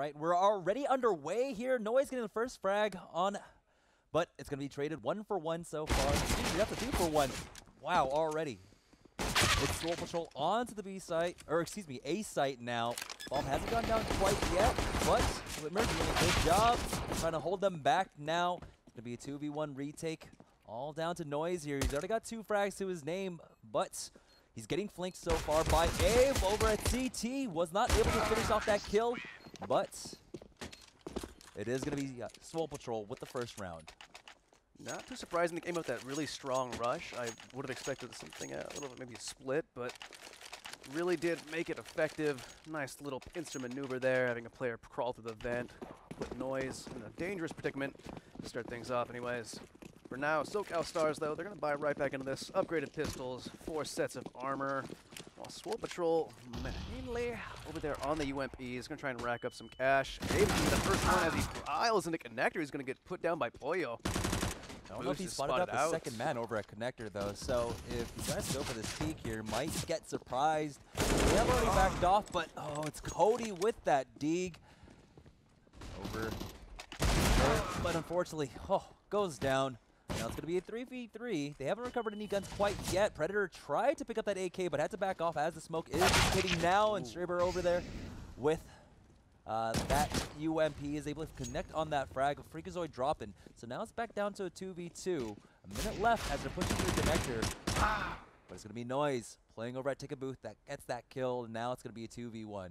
right, we're already underway here. Noise getting the first frag on, but it's going to be traded 1-for-1 so far. We have to 2-for-1. Wow, already. It's Swole Patrol onto the B site, or excuse me, A site now. Bomb hasn't gone down quite yet, but Emerging doing a good job trying to hold them back now. It's going to be a 2v1 retake. All down to Noise here. He's already got 2 frags to his name, but he's getting flanked so far by Abe over at CT. Was not able to finish off that kill, but it is going to be Swole Patrol with the first round. Not too surprising they came out with that really strong rush. I would have expected something a little bit, maybe a split, but really did make it effective. Nice little instant maneuver there, having a player crawl through the vent, put Noise in a dangerous predicament to start things off anyways. For now, SoCal Stars, though, they're going to buy right back into this. Upgraded pistols, 4 sets of armor. While Swole Patrol, mainly over there on the UMP, is going to try and rack up some cash. Abe, the first one as he piles into connector, he's going to get put down by Pollo. I don't know if he spotted out the second man over at connector, though. So if he tries to go for this peek here, might get surprised. They have already backed off, but oh, it's Cody with that Deeg. Over. But unfortunately, goes down. Now it's going to be a 3v3. They haven't recovered any guns quite yet. Predator tried to pick up that AK, but had to back off as the smoke is hitting now. And Straber over there with that UMP is able to connect on that frag. Freakazoid dropping. So now it's back down to a 2v2. A minute left as they're pushing through connector. But it's going to be Noise playing over at Ticket Booth that gets that kill. And now it's going to be a 2v1.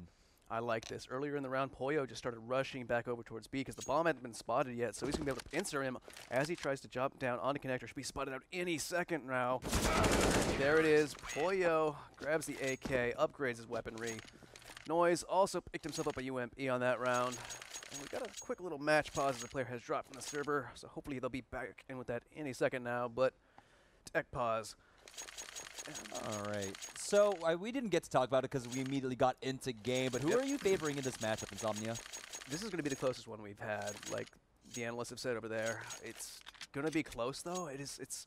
I like this. Earlier in the round, Pollo just started rushing back over towards B because the bomb hadn't been spotted yet, so he's going to be able to pincer him as he tries to jump down onto connector. Should be spotted out any second now. There it is. Pollo grabs the AK, upgrades his weaponry. Noise also picked himself up a UMP on that round. And we got a quick little match pause as the player has dropped from the server, so hopefully they'll be back in with that any second now, but tech pause. All right. So we didn't get to talk about it because we immediately got into game, but who are you favoring in this matchup, Insomnia? This is going to be the closest one we've had, like the analysts have said over there. It's going to be close, though. It's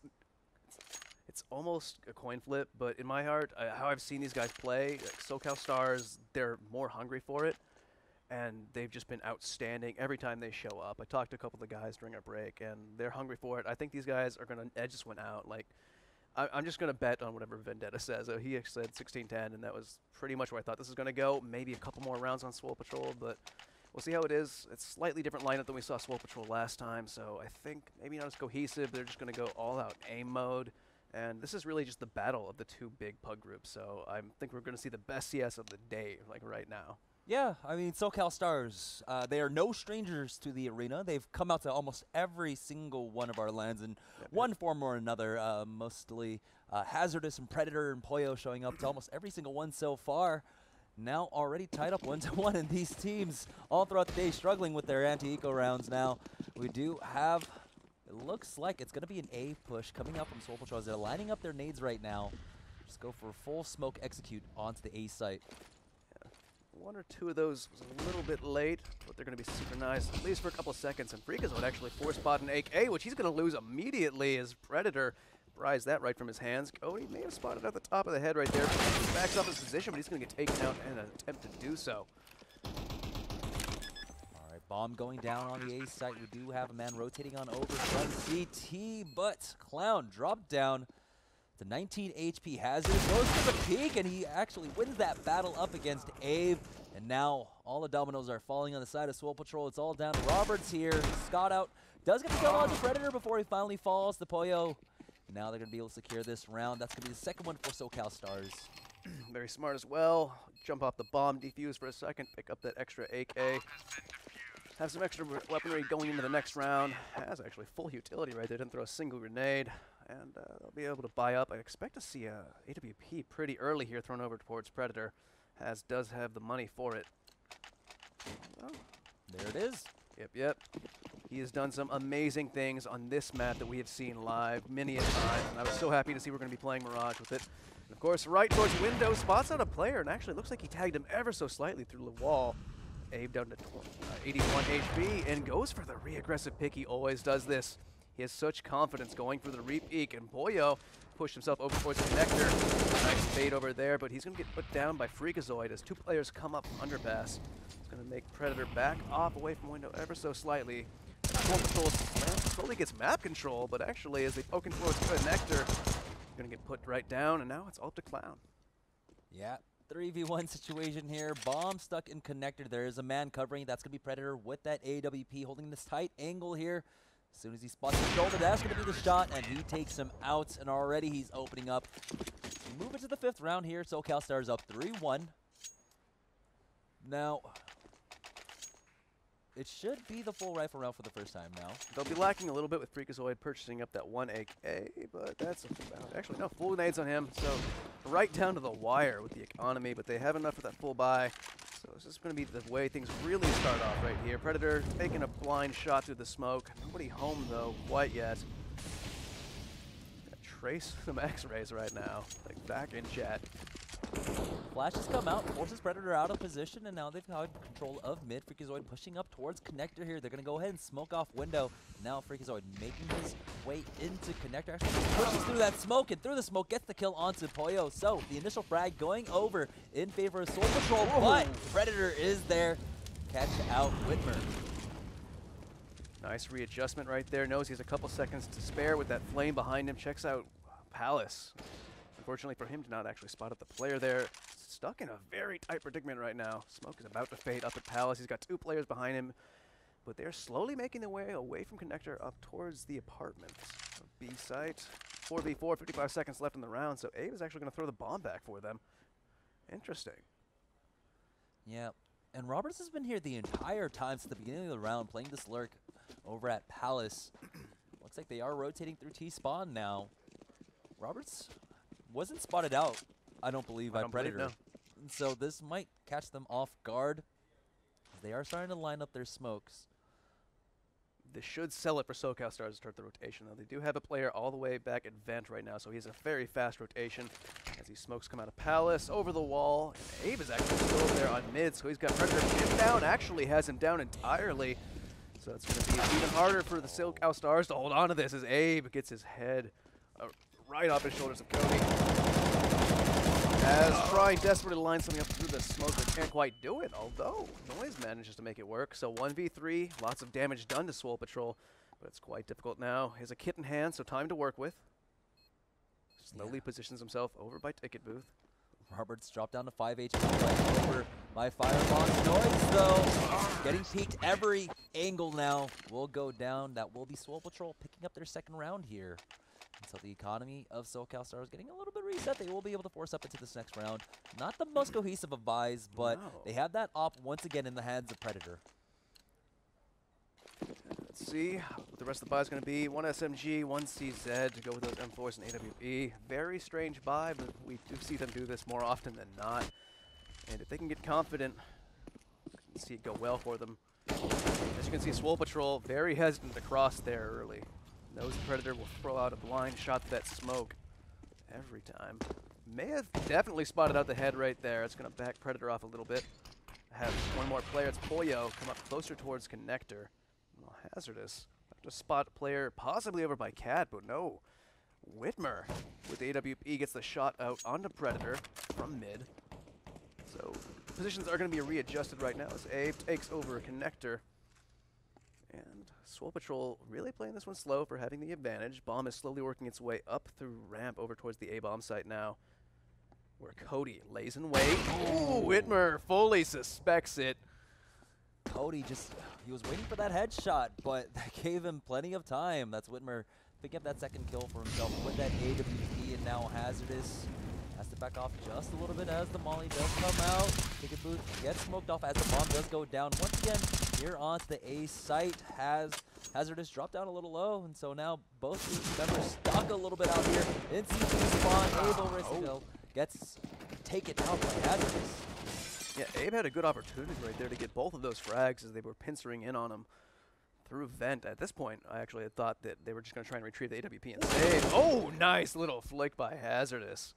almost a coin flip, but in my heart, how I've seen these guys play, like SoCal Stars, they're more hungry for it, and they've just been outstanding every time they show up. I talked to a couple of the guys during our break, and they're hungry for it. I think these guys are going to edge this one out. Like, I'm just going to bet on whatever Vendetta says. He said 16-10, and that was pretty much where I thought this was going to go. Maybe a couple more rounds on Swole Patrol, but we'll see how it is. It's a slightly different lineup than we saw Swole Patrol last time, so I think maybe not as cohesive. They're just going to go all-out aim mode, and this is really just the battle of the 2 big pug groups, so I think we're going to see the best CS of the day, like right now. Yeah, I mean, SoCal Stars, they are no strangers to the arena. They've come out to almost every single one of our lands in one form or another, mostly Hazardous and Predator and Pollo showing up to almost every single one so far. Now already tied up 1-1 in these teams all throughout the day, struggling with their anti-eco rounds now. We do have, it looks like it's going to be an A push coming out from Swole Patrol as they're lining up their nades right now. Just go for full smoke execute onto the A site. 1 or 2 of those was a little bit late, but they're going to be synchronized at least for a couple of seconds. And Freakazoid would actually force spot an AK, which he's going to lose immediately as Predator pries that right from his hands. Cody may have spotted at the top of the head right there. He backs up his position, but he's going to get taken out in an attempt to do so. All right, bomb going down on the A site. We do have a man rotating on over from CT, but Clown dropped down. The 19 HP Hazard goes for the peak, and he actually wins that battle up against Abe. And now all the dominoes are falling on the side of Swole Patrol. It's all down to Roberts here. Scott out. Does get the kill on the Predator before he finally falls to Pollo. Now they're going to be able to secure this round. That's going to be the second one for SoCal Stars. Very smart as well. Jump off the bomb, defuse for a second, pick up that extra AK. Have some extra weaponry going into the next round. Has actually full utility right there. Didn't throw a single grenade. And they'll be able to buy up. I expect to see a AWP pretty early here thrown over towards Predator. Does have the money for it. Well, there it is. Yep. He has done some amazing things on this map that we have seen live many a time. And I was so happy to see we're going to be playing Mirage with it. And of course, right towards window, spots out a player. And actually looks like he tagged him ever so slightly through the wall. Abe down to 81 HP and goes for the re-aggressive pick. He always does this. He has such confidence going for the re-peek, and Pollo pushed himself over towards the connector. Nice fade over there, but he's going to get put down by Freakazoid as 2 players come up from underpass. Going to make Predator back off away from window ever so slightly. Swole Patrol slowly gets map control, but actually as they poke and towards Connector, going to get put right down, and now it's all up to Clown. Yeah, 3v1 situation here. Bomb stuck in Connector. There is a man covering. That's going to be Predator with that AWP holding this tight angle here. As soon as he spots the shoulder, that's going to be the shot, and he takes him out, and already he's opening up. We move into the 5th round here. SoCal Stars up 3-1. Now, it should be the full rifle round for the first time now. They'll be lacking a little bit with Freakazoid purchasing up that 1 AK, but that's about, actually no, full nades on him, so right down to the wire with the economy, but they have enough for that full buy. So this is going to be the way things really start off right here. Predator taking a blind shot through the smoke. Nobody home though quite yet. Trace some X-rays right now, like back in chat. Flashes come out, forces Predator out of position, and now they've got control of mid. Freakazoid pushing up towards Connector here. They're going to go ahead and smoke off window. Now Freakazoid making his way into Connector. Actually pushes through that smoke, and through the smoke gets the kill onto Pollo. So the initial frag going over in favor of Swole Patrol, but Predator is there. Catch out Whitmer. Nice readjustment right there. Knows he has a couple seconds to spare with that flame behind him. Checks out Palace. Unfortunately for him to not actually spot up the player there. Stuck in a very tight predicament right now. Smoke is about to fade up at Palace. He's got 2 players behind him, but they're slowly making their way away from Connector up towards the apartment. B site, 4v4, 55 seconds left in the round, so Abe is actually going to throw the bomb back for them. Interesting. Yeah, and Roberts has been here the entire time since the beginning of the round, playing this lurk over at Palace. Looks like they are rotating through T-spawn now. Roberts wasn't spotted out, I don't believe, by Predator. No. And so this might catch them off guard. They are starting to line up their smokes. They should sell it for SoCal Stars to start the rotation, though. They do have a player all the way back at Vent right now, so he has a very fast rotation as these smokes come out of Palace, over the wall. And Abe is actually still over there on mid, so he's got Predator pinned down, actually has him down entirely. So it's going to be even harder for the SoCal Stars to hold on to this as Abe gets his head right off his shoulders of Cody. As trying desperately to line something up through the smoke, but can't quite do it, although Noise manages to make it work. So 1v3, lots of damage done to Swole Patrol, but it's quite difficult now. He has a kit in hand, so time to work with. Slowly positions himself over by Ticket Booth. Roberts dropped down to 5 HP, right over by Firebox. Noise, though, getting peeked every angle now, will go down. That will be Swole Patrol picking up their 2nd round here. And so the economy of SoCal Stars getting a little bit reset. They will be able to force up into this next round. Not the most cohesive of buys, but they have that op once again in the hands of Predator. Let's see what the rest of the buy is going to be. 1 SMG, 1 CZ to go with those M4s and AWE. Very strange buy, but we do see them do this more often than not. And if they can get confident, you can see it go well for them. As you can see, Swole Patrol very hesitant to cross there early. Knows the Predator will throw out a blind shot to that smoke every time. May have definitely spotted out the head right there. It's going to back Predator off a little bit. Have one more player. It's Pollo come up closer towards Connector. Well, hazardous. Have to spot a player possibly over by Cat, but no. Whitmer with the AWP gets the shot out onto Predator from mid. So positions are going to be readjusted right now as Abe takes over a Connector. And Swole Patrol really playing this one slow for having the advantage. Bomb is slowly working its way up through ramp over towards the A-bomb site now, where Cody lays in wait. Ooh, Whitmer fully suspects it. Cody he was waiting for that headshot, but that gave him plenty of time. That's Whitmer picking up that 2nd kill for himself with that AWP, and now hazardous. Has to back off just a little bit as the molly does come out. Ticket Booth gets smoked off as the bomb does go down. Once again, here onto the A site, hazardous dropped down a little low, and so now both team members stuck a little bit out here. In CT spawn, Abe over gets taken out by hazardous. Yeah, Abe had a good opportunity right there to get both of those frags as they were pincering in on him through vent. At this point, I actually had thought that they were just going to try and retrieve the AWP and save. Oh, nice little flick by hazardous.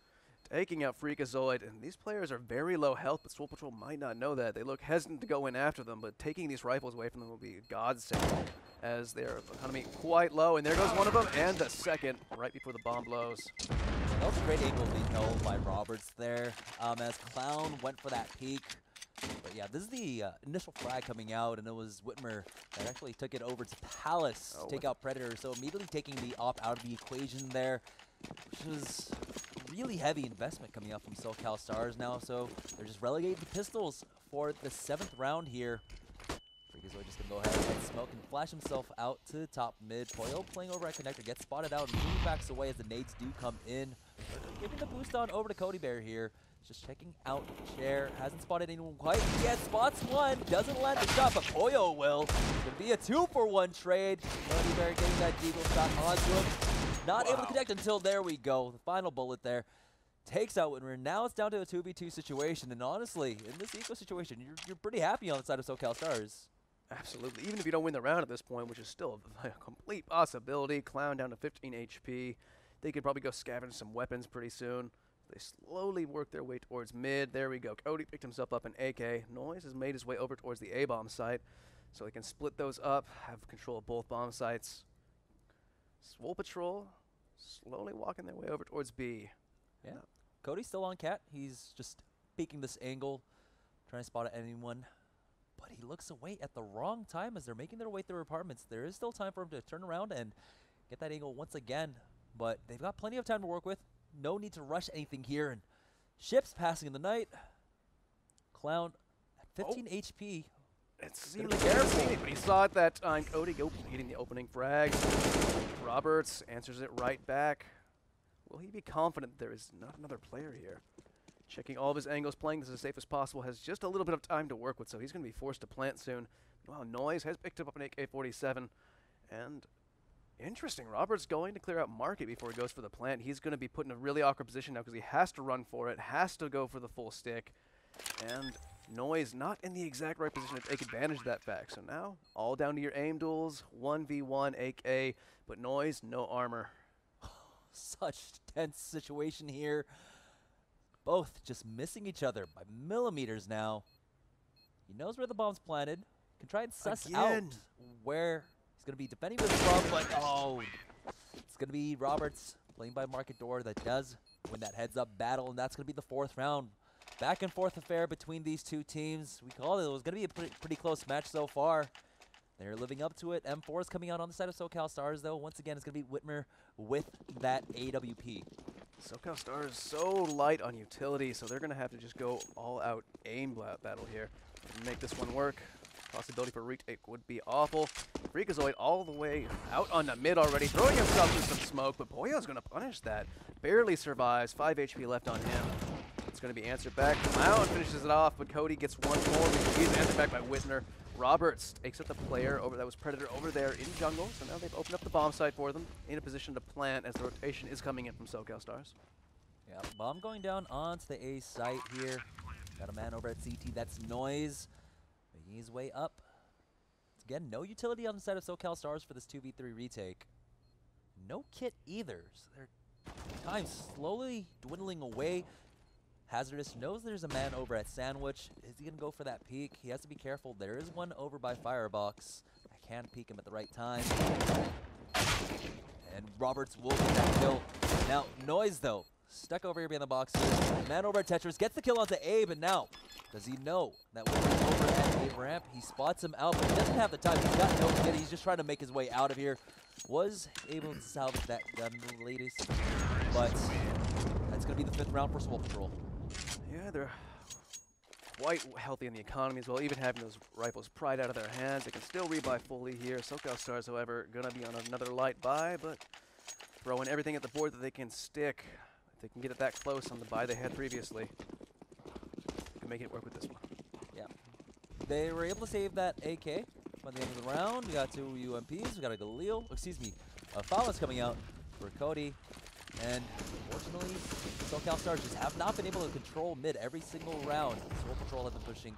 Taking out Freakazoid, and these players are very low health, but Swole Patrol might not know that. They look hesitant to go in after them, but taking these rifles away from them will be a godsend as their economy quite low. And there goes one of them, and the second right before the bomb blows. That was a great angle being held by Roberts there, as Clown went for that peek, but But yeah, this is the initial frag coming out, and it was Whitmer that actually took it over to Palace to take out Predator. So immediately taking the op out of the equation there, which was really heavy investment coming up from SoCal Stars now. So they're just relegating the pistols for the 7th round here. Freakazoid just gonna go ahead and smoke and flash himself out to top mid. Poyo playing over at connector, gets spotted out and he backs away as the nades do come in. Giving the boost on over to Cody Bear here. Just checking out chair, hasn't spotted anyone quite yet. Spots one, doesn't land the shot, but Poyo will. It's gonna be a 2-for-1 trade. Cody Bear getting that deagle shot onto him. Not able to connect until there we go. The final bullet there takes out Whitmer. Now it's down to a 2v2 situation, and honestly, in this eco situation, you're pretty happy on the side of SoCal Stars. Absolutely. Even if you don't win the round at this point, which is still a complete possibility. Clown down to 15 HP. They could probably go scavenge some weapons pretty soon. They slowly work their way towards mid. There we go. Cody picked himself up an AK. Noise has made his way over towards the A-bomb site, so they can split those up, have control of both bomb sites. Swole Patrol slowly walking their way over towards B. Yeah. Cody's still on Cat. He's just peeking this angle, trying to spot anyone. But he looks away at the wrong time as they're making their way through apartments. There is still time for him to turn around and get that angle once again. But they've got plenty of time to work with. No need to rush anything here. And ships passing in the night. Clown at 15 HP. It seemed like careful, but he saw it that time. Cody hitting the opening frag. Roberts answers it right back. Will he be confident there is not another player here? Checking all of his angles, playing this as safe as possible, has just a little bit of time to work with, so he's going to be forced to plant soon. Wow, Noise has picked up an AK-47, and interesting, Roberts going to clear out Market before he goes for the plant. He's going to be put in a really awkward position now because he has to run for it, has to go for the full stick, and Noise not in the exact right position to take advantage of that fact. So now, all down to your aim duels, 1v1 AK, but Noise, no armor. Such tense situation here. Both just missing each other by millimeters now. He knows where the bomb's planted. Can try and suss out where he's going to be defending this from, but it's going to be Roberts playing by Market Door that does win that heads-up battle, and that's going to be the 4th round. Back and forth affair between these two teams. We called it. It was going to be a pretty close match so far. They're living up to it. M4 is coming out on the side of SoCal Stars, though. Once again, it's going to be Whitmer with that AWP. SoCal Stars so light on utility, so they're going to have to just go all-out aim battle here to make this one work. Possibility for retake would be awful. Freakazoid all the way out on the mid already, throwing himself through some smoke, but Poyo's going to punish that. Barely survives, 5 HP left on him. It's going to be answered back. Clown finishes it off, but Cody gets one more. He's answered back by Whitmer. Roberts takes out the player that was Predator over there in jungle, so now they've opened up the bomb site for them, in a position to plant as the rotation is coming in from SoCal Stars. Yeah, bomb going down onto the A site here. Got a man over at CT, that's Noise. Making his way up. Again, no utility on the side of SoCal Stars for this 2v3 retake. No kit either, so their time slowly dwindling away. Hazardous knows there's a man over at Sandwich. Is he going to go for that peek? He has to be careful. There is one over by Firebox. I can peek him at the right time. And Roberts will get that kill. Now, Noise, though, stuck over here behind the box. Man over at Tetris gets the kill onto Abe, and now, does he know that when he's over at Abe ramp, he spots him out, but he doesn't have the time. He's got no kit. He's just trying to make his way out of here. Was able to salvage that gun, the latest, but that's going to be the 5th round for Swole Patrol. Yeah, they're quite healthy in the economy as well, even having those rifles pried out of their hands. They can still rebuy fully here. SoCal Stars, however, going to be on another light buy, but throwing everything at the board that they can stick. If they can get it that close on the buy they had previously, they can make it work with this one. Yeah. They were able to save that AK by the end of the round. We got 2 UMPs. We got a Galil. Excuse me. A foul is coming out for Cody. And unfortunately, SoCal Stars just have not been able to control mid every single round. Swole Patrol have been pushing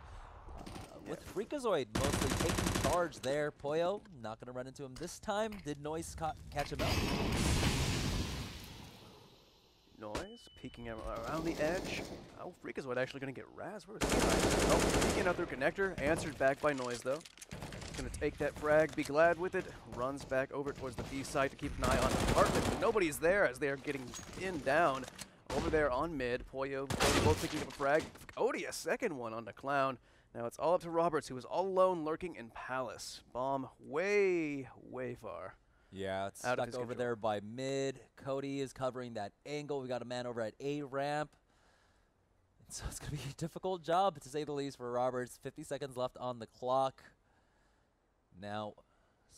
with Freakazoid mostly taking charge there. Poyo not going to run into him this time. Did Noise catch him out? Noise peeking around the edge. Oh, Freakazoid actually going to get Raz. Where is he? Oh, peeking out through connector. Answered back by Noise, though. Going to take that frag, be glad with it. Runs back over towards the B site to keep an eye on the apartment, but nobody's there as they are getting pinned down over there on mid. Poyo, Cody both picking up a frag. Cody, a second one on the Clown. Now it's all up to Roberts, who is all alone lurking in Palace. Bomb way, way far. Yeah, it's stuck over there by mid. Cody is covering that angle. We got a man over at A ramp. And so it's going to be a difficult job, to say the least, for Roberts. 50 seconds left on the clock. Now,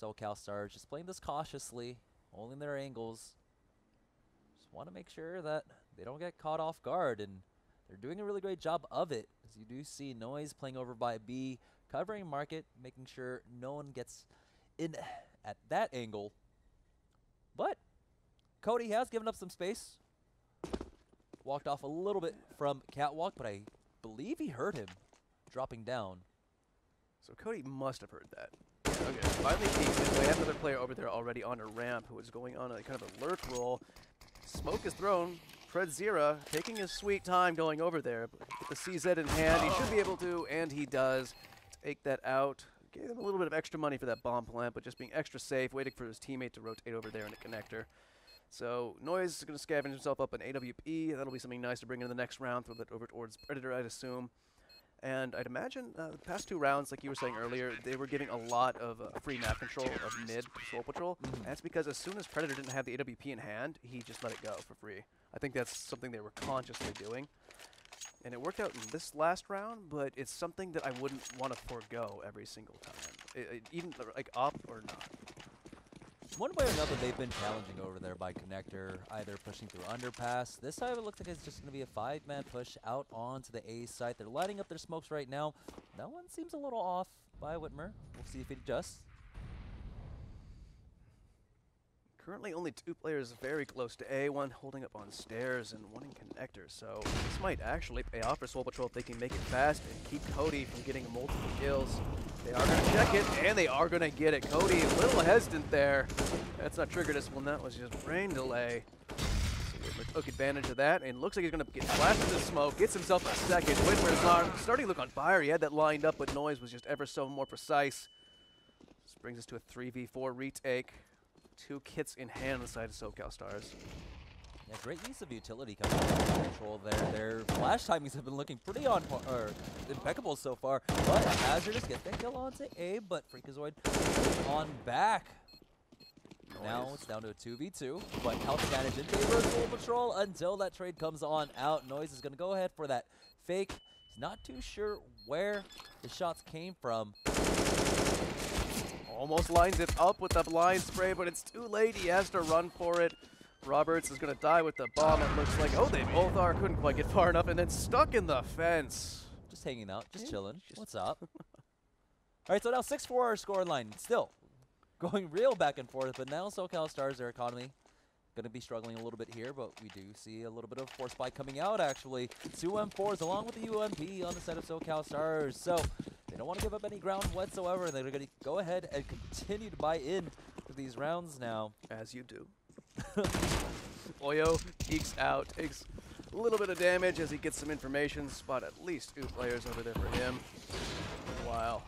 SoCal Stars just playing this cautiously, holding their angles. Just want to make sure that they don't get caught off guard, and they're doing a really great job of it. As you do see Noise playing over by B, covering market, making sure no one gets in at that angle. But Cody has given up some space. Walked off a little bit from Catwalk, but I believe he heard him dropping down. So Cody must have heard that. Okay, finally peeks in. We have another player over there already on a ramp who is going on a kind of a lurk roll. Smoke is thrown. Fred Zira taking his sweet time going over there. But with the CZ in hand, he should be able to, and he does. Take that out. Gave him a little bit of extra money for that bomb plant, but just being extra safe, waiting for his teammate to rotate over there in the connector. So Noise is going to scavenge himself up an AWP. That'll be something nice to bring into the next round, throw that over towards Predator, I'd assume. And I'd imagine the past 2 rounds, like you were saying earlier, they were giving a lot of free map control of mid Swole Patrol. And that's because as soon as Predator didn't have the AWP in hand, he just let it go for free. I think that's something they were consciously doing. And it worked out in this last round, but it's something that I wouldn't want to forego every single time, even like up or not. One way or another, they've been challenging over there by Connector, either pushing through underpass. This time it looks like it's just going to be a 5-man push out onto the A site. They're lighting up their smokes right now. That one seems a little off by Whitmer. We'll see if it adjusts. Currently only 2 players very close to A, one holding up on stairs and one in connector, so this might actually pay off for Swole Patrol if they can make it fast and keep Cody from getting multiple kills. They are going to check it, and they are going to get it. Cody a little hesitant there. That's not triggered us. Well, that was just brain delay. So Whitmer took advantage of that, and looks like he's going to get flashed into smoke, gets himself a second. Whitmer's starting to look on fire. He had that lined up, but Noise was just ever so more precise. This brings us to a 3v4 retake. 2 kits in hand on the side of SoCal Stars. Yeah, great use of utility coming from control there. Their flash timings have been looking pretty impeccable so far. But Hazardous gets that kill onto A, but Freakazoid on back. Noise. Now it's down to a 2v2, but health advantage in favor of Swole Patrol until that trade comes on out. Noise is going to go ahead for that fake. He's not too sure where the shots came from. Almost lines it up with the blind spray, but it's too late. He has to run for it. Roberts is going to die with the bomb. It looks like, oh, they both are. Couldn't quite get far enough, and then stuck in the fence. Just hanging out, just chilling. What's up? All right, so now 6-4 our scoreline. Still going real back and forth, but now SoCal Stars, their economy, going to be struggling a little bit here, but we do see a little bit of force spike coming out, actually. 2 M4s along with the UMP on the side of SoCal Stars. So they don't want to give up any ground whatsoever. They're going to go ahead and continue to buy in to these rounds now. As you do. Oyo peeks out, takes a little bit of damage as he gets some information. Spot at least 2 players over there for him. Wow.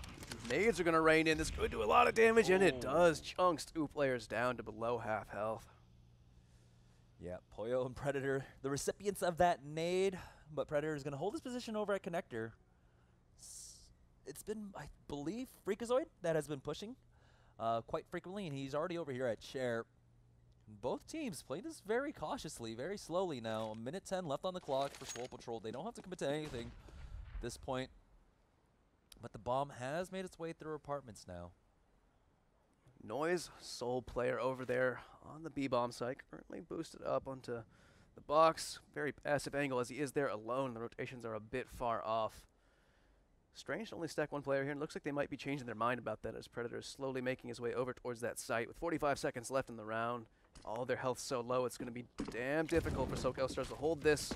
Nades are going to rain in. This could do a lot of damage, and it does. Chunks 2 players down to below half health. Yeah, Poyo and Predator, the recipients of that nade, but Predator is going to hold his position over at Connector. It's been, I believe, Freakazoid that has been pushing quite frequently, and he's already over here at Chair. Both teams playing this very cautiously, very slowly now. 1:10 left on the clock for Swole Patrol. They don't have to commit to anything at this point, but the bomb has made its way through apartments now. Noise, sole player over there on the B-bomb site, currently boosted up onto the box. Very passive angle as he is there alone. The rotations are a bit far off. Strange to only stack 1 player here, and looks like they might be changing their mind about that as Predator is slowly making his way over towards that site with 45 seconds left in the round. All their health so low, it's going to be damn difficult for SoCal Stars to hold this.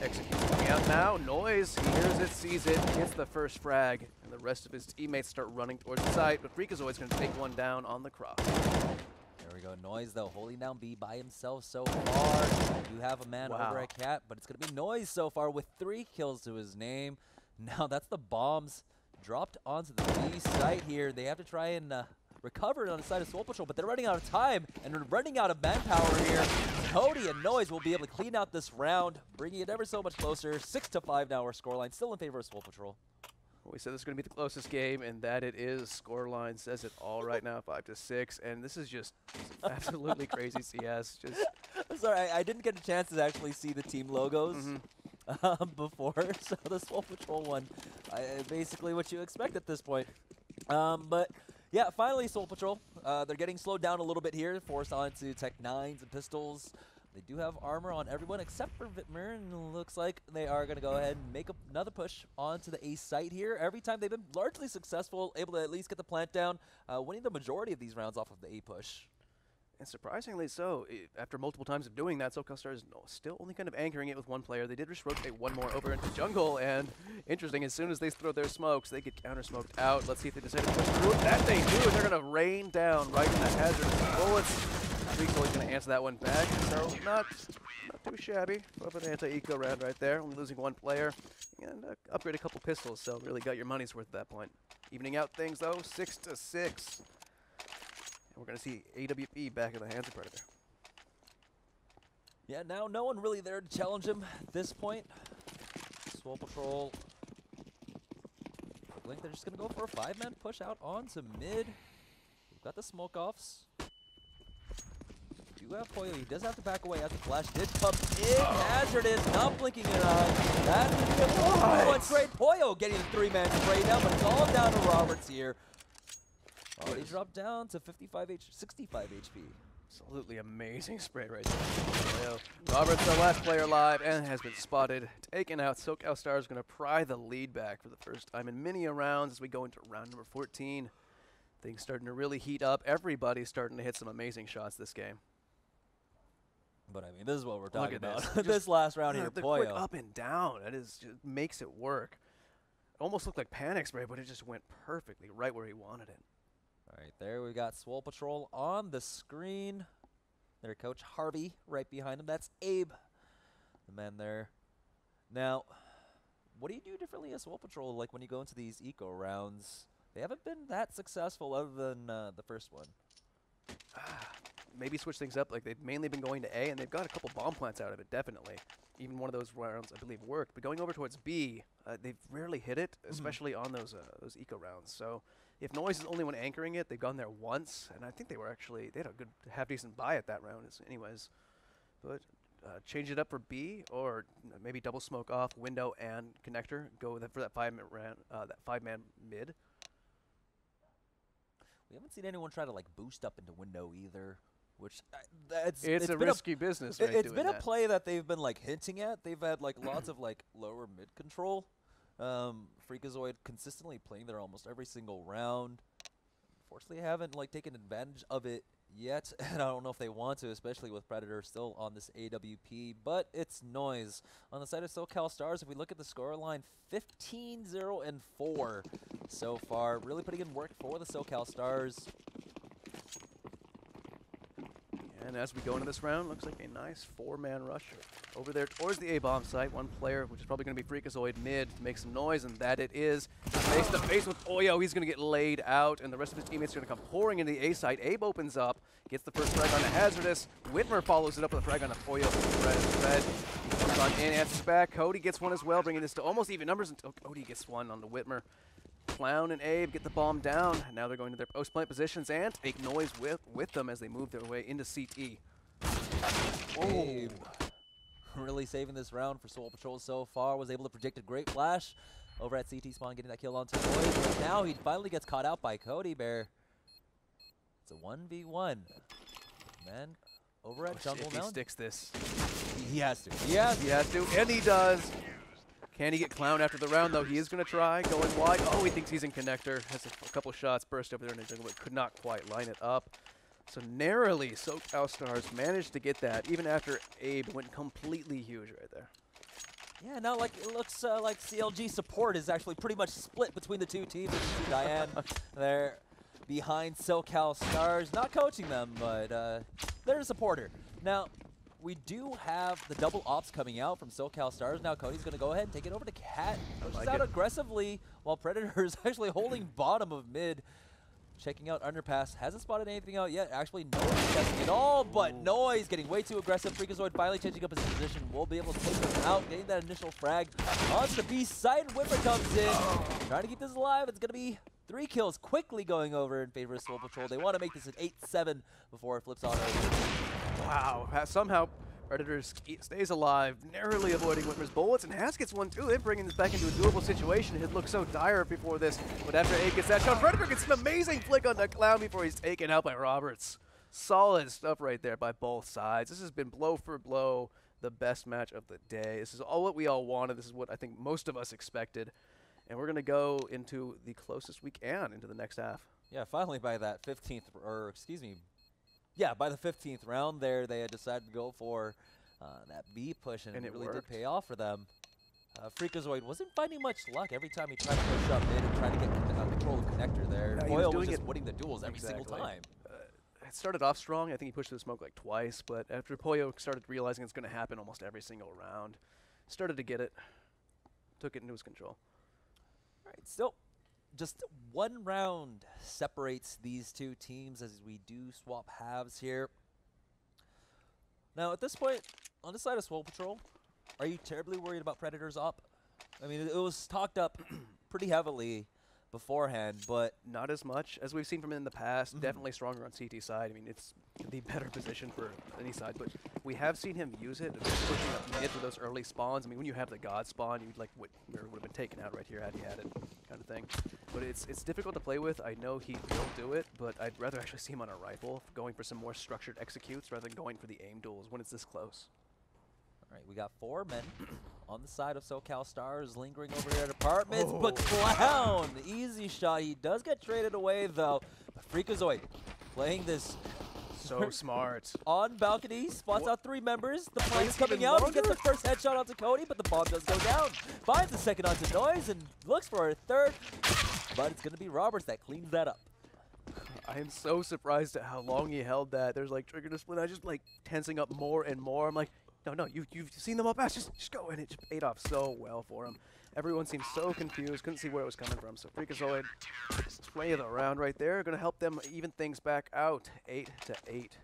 Execution coming out now. Noise, he hears it, sees it, gets the first frag, and the rest of his teammates start running towards the site, but Freakazoid's going to take one down on the cross. There we go. Noise, though, holding down B by himself so far. You have a man over at Cat, but it's going to be Noise so far with 3 kills to his name. Now that's the bombs dropped onto the B site here. They have to try and recover it on the side of Swole Patrol, but they're running out of time and running out of manpower here. Cody and Noise will be able to clean out this round, bringing it ever so much closer. 6-5 now our scoreline, still in favor of Swole Patrol. We said this is going to be the closest game, and that it is. Scoreline says it all right now, 5-6, and this is just absolutely crazy CS. Just sorry, I didn't get a chance to actually see the team logos before, so the Swole Patrol one, basically what you expect at this point. But yeah, finally Swole Patrol, they're getting slowed down a little bit here, forced onto Tech 9s and pistols. They do have armor on everyone except for Vitmer, and looks like they are going to go ahead and make another push onto the A site here. Every time they've been largely successful, able to at least get the plant down, winning the majority of these rounds off of the A push. And surprisingly so, after multiple times of doing that, SoCal Stars still only kind of anchoring it with one player. They did just rotate one more over into jungle, and interesting, as soon as they throw their smokes, they get counter-smoked out. Let's see if they decide to push through. That they do, and they're going to rain down right in the hazardous bullets. Freako's going to answer that one back, so not too shabby. Of an anti-eco round right there, only losing one player, and upgrade a couple pistols, so really got your money's worth at that point. Evening out things, though, 6-6. And we're going to see AWP back in the hands of Predator. Yeah, now no one really there to challenge him at this point. Swole Patrol. I think they're just going to go for a 5-man push out onto mid. We've got the smoke-offs. Do have Poyo. He does have to back away as the flash did come in. Hazardous, not blinking an eye. That's a one straight. Poyo getting the 3-man spray down, but it's all down to Roberts here. Already dropped down to 65 HP. Absolutely amazing spray right there. Roberts, the last player alive, and has been spotted. Taken out. SoCal Stars going to pry the lead back for the first time in many rounds as we go into round number 14. Things starting to really heat up. Everybody's starting to hit some amazing shots this game. But I mean, this is what we're talking about. This last round here, the Poyo. quick up and down. That is just makes it work. It almost looked like panic spray, but it just went perfectly right where he wanted it. All right, there we got Swole Patrol on the screen. Their coach Harvey right behind him. That's Abe, the man there. Now, what do you do differently as Swole Patrol? Like when you go into these eco rounds, they haven't been that successful other than the first one. Maybe switch things up. Like they've mainly been going to A, and they've got a couple bomb plants out of it. Definitely, even one of those rounds I believe worked. But going over towards B, they've rarely hit it, especially on those eco rounds. So if Noise is the only one anchoring it, they've gone there once, and I think they had a good half decent buy at that round, anyways. But change it up for B, or maybe double smoke off window and connector. Go with it for that 5-man round, that 5-man mid. We haven't seen anyone try to like boost up into window either. Which it's a risky business. Right, it's been a play that they've been like hinting at. They've had like lots of like lower mid control. Freakazoid consistently playing there almost every single round. Unfortunately, haven't like taken advantage of it yet, and I don't know if they want to, especially with Predator still on this AWP. But it's Noise on the side of SoCal Stars. If we look at the scoreline, 15-0-4 so far. Really putting in work for the SoCal Stars. And as we go into this round, looks like a nice 4-man rush over there towards the A-bomb site. One player, which is probably going to be Freakazoid mid, to make some noise, and that it is. Face to face with Poyo. He's going to get laid out, and the rest of his teammates are going to come pouring into the A site. Abe opens up, gets the first frag on the Hazardous. Whitmer follows it up with a frag on the Poyo. He comes on in, answers back. Cody gets one as well, bringing this to almost even numbers until Cody gets one on the Whitmer. Clown and Abe get the bomb down. Now they're going to their post-plant positions and make noise with them as they move their way into CT. Abe really saving this round for Swole Patrol so far. Was able to predict a great flash over at CT spawn, getting that kill onto Noise. But now he finally gets caught out by Cody Bear. It's a 1v1. Man, over at Jungle now. He sticks this. He has to. He has to, and he does. Can he get Clown after the round, though? He is going to try, going wide. Oh, he thinks he's in connector. Has a couple shots burst over there in the jungle, but could not quite line it up. So narrowly, SoCal Stars managed to get that, even after Abe went completely huge right there. Yeah, now like it looks like CLG support is actually pretty much split between the two teams. Diane there behind SoCal Stars, not coaching them, but they're a supporter. Now, we do have the double ops coming out from SoCal Stars. Now Cody's going to go ahead and take it over to Cat. Pushes out aggressively while Predator is actually holding bottom of mid. checking out underpass. Hasn't spotted anything out yet. Actually, no one's testing at all, but Noise getting way too aggressive. Freakazoid finally changing up his position. Will be able to take him out, getting that initial frag onto the B side. Whipper comes in, trying to keep this alive. It's going to be 3 kills quickly going over in favor of Swole Patrol. They want to make this an 8-7 before it flips on over. Wow, somehow Predator stays alive, narrowly avoiding Whitmer's bullets, and Has gets one too. They're bringing this back into a doable situation. It looked so dire before this, but after A gets that shot, Predator gets an amazing flick on the clown before he's taken out by Roberts. Solid stuff right there by both sides. This has been blow for blow the best match of the day. This is all what we all wanted. This is what I think most of us expected. And we're going to go into the closest we can into the next half. Yeah, finally by that 15th, or excuse me, yeah, by the 15th round there, they had decided to go for that B push, and it really did pay off for them. Freakazoid wasn't finding much luck every time he tried to push up mid and try to get control of the connector there. Boyle was just winning the duels every single time. It started off strong. I think he pushed the smoke like twice, but after Poyo started realizing it's going to happen almost every single round, started to get it, took it into his control. All right, still just 1 round separates these 2 teams as we do swap halves here. Now, at this point, on the side of Swole Patrol, are you terribly worried about Predators up? I mean, it was talked up pretty heavily beforehand, but not as much as we've seen from him in the past. Definitely stronger on CT side. I mean, it's the better position for any side, but we have seen him use it, pushing up mid for those early spawns. I mean, when you have the God spawn, you'd like would have been taken out right here had he had it, kind of thing. But it's difficult to play with. I know he will do it, but I'd rather actually see him on a rifle, going for some more structured executes rather than going for the aim duels when it's this close. All right, we got 4 men on the side of SoCal Stars lingering over here at apartments, but Clown, easy shot. He does get traded away though. But Freakazoid playing this so smart. On balcony, spots out 3 members. The plane's coming out. He gets the first headshot onto Cody, but the bomb does go down. Finds the second onto Noise and looks for a third, but it's going to be Roberts that cleans that up. I am so surprised at how long he held that. There's like trigger discipline. I just like tensing up more and more. I'm like, no, you've seen them up fast. Just go, and it just paid off so well for him. Everyone seemed so confused, couldn't see where it was coming from. So Freakazoid, play of the round right there, going to help them even things back out. 8-8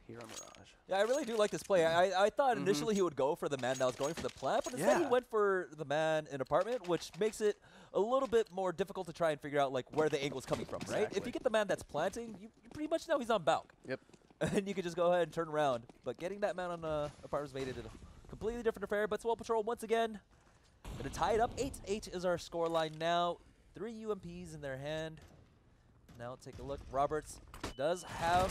here on Mirage. Yeah, I really do like this play. I thought initially he would go for the man that was going for the plant, but instead he went for the man in apartment, which makes it a little bit more difficult to try and figure out like where the angle's coming from, right? If you get the man that's planting, you pretty much know he's on balk. Yep. And you can just go ahead and turn around. But getting that man on apartments made it a completely different affair. But Swole Patrol once again going to tie it up. 8-8 is our scoreline now. 3 UMPs in their hand. Now take a look. Roberts does have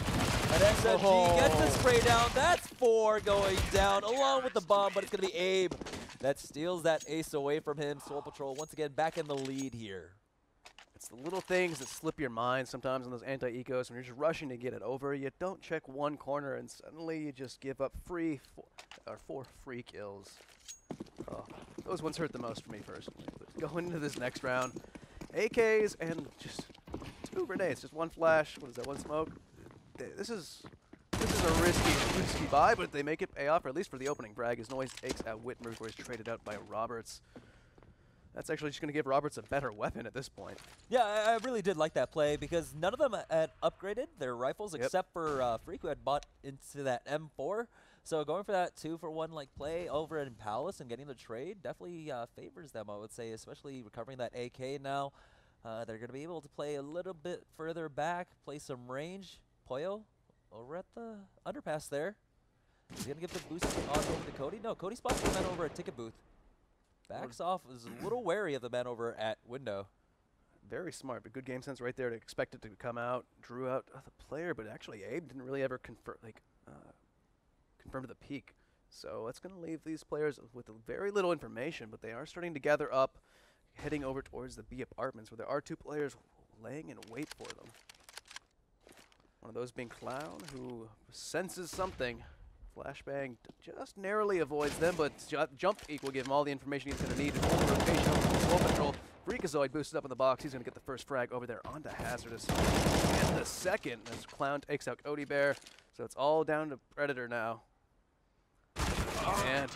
an SMG. Gets the spray down. That's 4 going down along with the bomb, but it's going to be Abe that steals that ace away from him. Swole Patrol once again back in the lead here. It's the little things that slip your mind sometimes in those anti-ecos when you're just rushing to get it over. You don't check one corner and suddenly you just give up 4 free kills. Oh, those ones hurt the most for me personally. But going into this next round, AKs and just 2 grenades, just 1 flash. What is that? 1 smoke. This is a risky buy, but they make it pay off, or at least for the opening frag. As Noise takes out Whitmer, where he's traded out by Roberts. That's actually just going to give Roberts a better weapon at this point. Yeah, I really did like that play because none of them had upgraded their rifles except for Freak, who had bought into that M4. So going for that 2-for-1 like play over in Palace and getting the trade definitely favors them, I would say, especially recovering that AK now. They're going to be able to play a little bit further back, play some range. Poyo over at the underpass there. He's going to give the boost on over to Cody. No, Cody spots the man over at ticket booth. Backs off, is a little wary of the man over at window. Very smart, but good game sense right there to expect it to come out. Drew out the player, but actually Abe didn't really ever confirm the peak. So that's going to leave these players with very little information, but they are starting to gather up, heading over towards the B apartments, where there are 2 players laying in wait for them. One of those being Clown, who senses something. Flashbang just narrowly avoids them, but Jump Peak will give him all the information he's going to need. Rotation over to Swole Patrol. Freakazoid boosted up in the box. He's going to get the first frag over there onto Hazardous. And the second as Clown takes out Cody Bear. So it's all down to Predator now. And